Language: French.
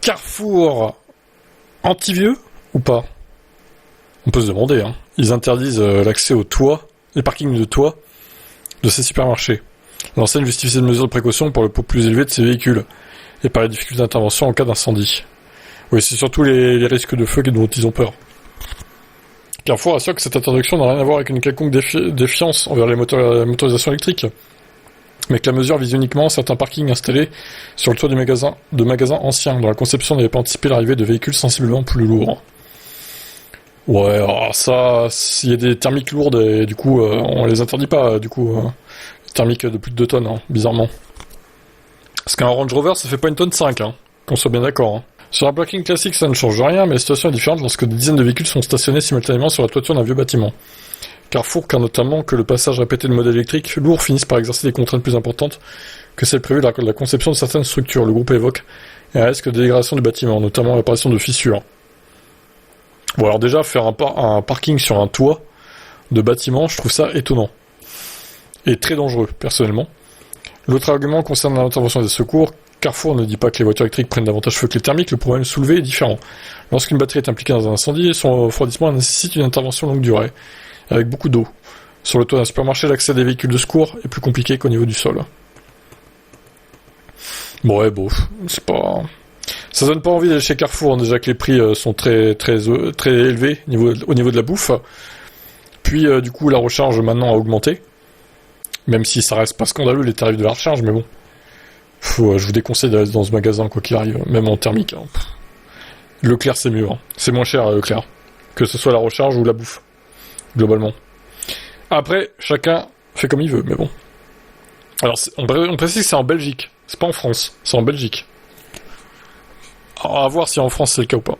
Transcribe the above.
Carrefour anti-vieux ou pas? On peut se demander, hein. Ils interdisent l'accès aux toits, les parkings de toits de ces supermarchés. L'enseigne justifie cette mesure de précaution pour le poids plus élevé de ces véhicules et par les difficultés d'intervention en cas d'incendie. Oui, c'est surtout les risques de feu dont ils ont peur. Carrefour assure que cette interdiction n'a rien à voir avec une quelconque défiance envers la motorisation électrique, mais que la mesure vise uniquement certains parkings installés sur le toit de magasins anciens, dont la conception n'avait pas anticipé l'arrivée de véhicules sensiblement plus lourds. Ouais, alors ça, s'il y a des thermiques lourdes, et du coup, on les interdit pas, thermiques de plus de 2 tonnes, hein, bizarrement. Parce qu'un Range Rover, ça fait pas 1,5 tonne, hein, qu'on soit bien d'accord. Hein. Sur un parking classique, ça ne change rien, mais la situation est différente lorsque des dizaines de véhicules sont stationnés simultanément sur la toiture d'un vieux bâtiment. Carrefour craint notamment que le passage répété de modèles électriques lourds finisse par exercer des contraintes plus importantes que celles prévues lors de la conception de certaines structures. Le groupe évoque un risque de dégradation du bâtiment, notamment l'apparition de fissures. Bon, alors déjà, faire un parking sur un toit de bâtiment, je trouve ça étonnant. Et très dangereux, personnellement. L'autre argument concerne l'intervention des secours. Carrefour ne dit pas que les voitures électriques prennent davantage feu que les thermiques, le problème soulevé est différent. Lorsqu'une batterie est impliquée dans un incendie, son refroidissement nécessite une intervention longue durée, avec beaucoup d'eau. Sur le toit d'un supermarché, l'accès des véhicules de secours est plus compliqué qu'au niveau du sol. Bon, ouais, bon, c'est pas... Ça donne pas envie d'aller chez Carrefour, hein, déjà que les prix sont très élevés au niveau de la bouffe. Puis, du coup, la recharge maintenant a augmenté. Même si ça reste pas scandaleux, les tarifs de la recharge, mais bon. Je vous déconseille d'aller dans ce magasin, quoi qu'il arrive, même en thermique. Hein. Leclerc, c'est mieux. Hein. C'est moins cher, Leclerc. Que ce soit la recharge ou la bouffe. Globalement. Après, chacun fait comme il veut, mais bon. Alors, on précise que c'est en Belgique. C'est pas en France, c'est en Belgique. Alors, à voir si en France c'est le cas ou pas.